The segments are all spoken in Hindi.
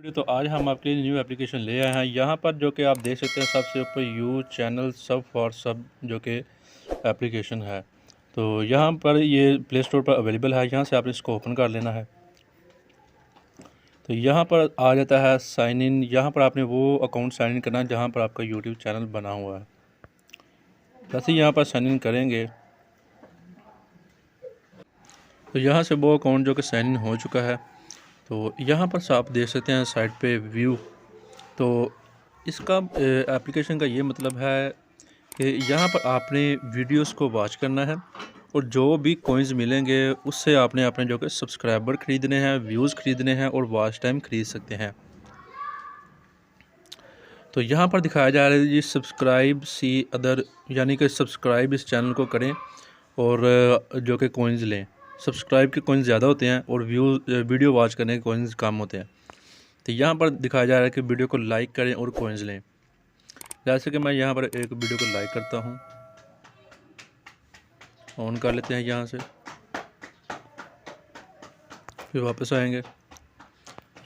वीडियो तो आज हम आपके लिए न्यू एप्लीकेशन ले आए हैं। यहाँ पर जो कि आप देख सकते हैं सबसे ऊपर यू चैनल सब फॉर सब जो कि एप्लीकेशन है। तो यहाँ पर ये प्ले स्टोर पर अवेलेबल है। यहाँ से आपने इसको ओपन कर लेना है। तो यहाँ पर आ जाता है साइन इन। यहाँ पर आपने वो अकाउंट साइन इन करना है जहाँ पर आपका यूट्यूब चैनल बना हुआ है। जैसे यहाँ पर साइन इन करेंगे तो यहाँ से वो अकाउंट जो कि साइन इन हो चुका है। तो यहाँ पर आप देख सकते हैं साइट पे व्यू। तो इसका एप्लीकेशन का ये मतलब है कि यहाँ पर आपने वीडियोस को वॉच करना है और जो भी कॉइन्स मिलेंगे उससे आपने अपने जो कि सब्सक्राइबर ख़रीदने हैं, व्यूज़ ख़रीदने हैं और वॉच टाइम ख़रीद सकते हैं। तो यहाँ पर दिखाया जा रहा है जी सब्सक्राइब सी अदर, यानी कि सब्सक्राइब इस चैनल को करें और जो कि कॉइन्स लें। सब्सक्राइब के कॉइन्स ज़्यादा होते हैं और वीडियो वॉच करने के कॉइन्स कम होते हैं। तो यहाँ पर दिखाया जा रहा है कि वीडियो को लाइक करें और कॉइन्स लें। जैसे कि मैं यहाँ पर एक वीडियो को लाइक करता हूँ, ऑन कर लेते हैं यहाँ से, फिर वापस आएंगे।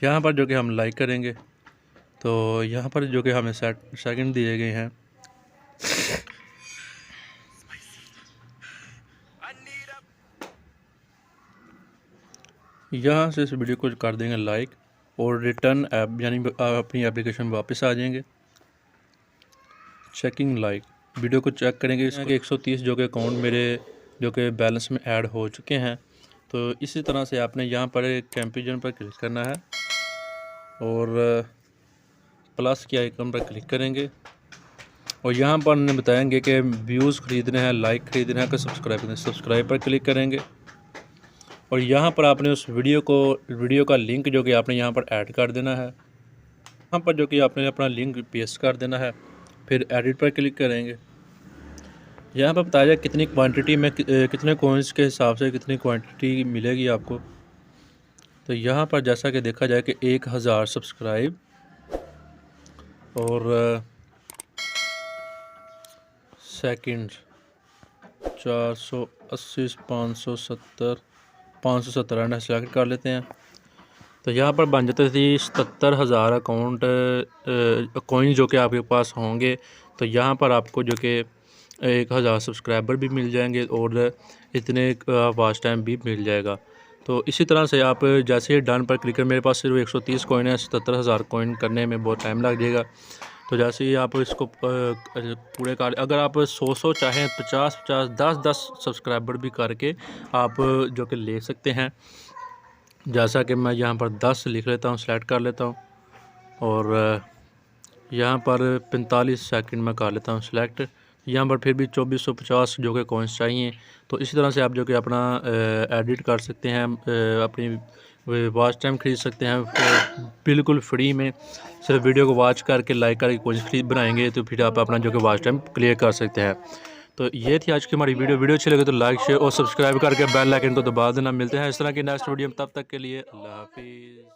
यहाँ पर जो कि हम लाइक करेंगे तो यहाँ पर जो कि हमें सेकंड दिए गए हैं। यहाँ से इस वीडियो को कर देंगे लाइक और रिटर्न ऐप, यानी अपनी एप्लीकेशन वापस आ जाएंगे। चेकिंग लाइक, वीडियो को चेक करेंगे कि 130 जो कि अकाउंट मेरे जो कि बैलेंस में ऐड हो चुके हैं। तो इसी तरह से आपने यहाँ पर कंपैरिजन पर क्लिक करना है और प्लस के आइकन पर क्लिक करेंगे और यहाँ पर उन्हें बताएंगे कि व्यूज़ ख़रीदने हैं, लाइक ख़रीदने हैं, कि सब्सक्राइब करना है। सब्सक्राइब पर क्लिक करेंगे और यहाँ पर आपने उस वीडियो का लिंक जो कि आपने यहाँ पर ऐड कर देना है। यहाँ पर जो कि आपने अपना लिंक पेस्ट कर देना है, फिर एडिट पर क्लिक करेंगे। यहाँ पर बताया जाए कितनी क्वांटिटी में कितने कॉइन्स के हिसाब से कितनी क्वांटिटी मिलेगी आपको। तो यहाँ पर जैसा कि देखा जाए कि 1000 सब्सक्राइब और सेकंड 480 570 एंड सेलेक्ट कर लेते हैं। तो यहाँ पर बन जाते थे 77,000 अकाउंट कॉइन जो कि आपके पास होंगे। तो यहाँ पर आपको जो कि 1000 सब्सक्राइबर भी मिल जाएंगे और इतने वॉच टाइम भी मिल जाएगा। तो इसी तरह से आप जैसे ही डन पर क्लिक करें, मेरे पास सिर्फ 130 कॉइन है, 77,000 कॉइन करने में बहुत टाइम लग जाएगा। तो जैसे ही आप इसको पूरे कर, अगर आप 100 चाहें 50 10 सब्सक्राइबर भी करके आप जो कि ले सकते हैं। जैसा कि मैं यहाँ पर 10 लिख लेता हूँ, सेलेक्ट कर लेता हूँ और यहाँ पर 45 सेकंड में कर लेता हूँ सेलेक्ट। यहाँ पर फिर भी 2450 जो कि कॉइन्स चाहिए। तो इसी तरह से आप जो कि अपना एडिट कर सकते हैं, अपनी वॉच टाइम ख़रीद सकते हैं बिल्कुल फ्री में। सिर्फ वीडियो को वॉच करके लाइक करके कॉइन्स बनाएंगे तो फिर आप अपना जो कि वॉच टाइम क्लियर कर सकते हैं। तो ये थी आज की हमारी वीडियो अच्छी लगे तो लाइक शेयर और सब्सक्राइब करके बेल आइकन को दबा देना। मिलते हैं इस तरह की नेक्स्ट वीडियो में, तब तक के लिए अल्लाह हाफिज़।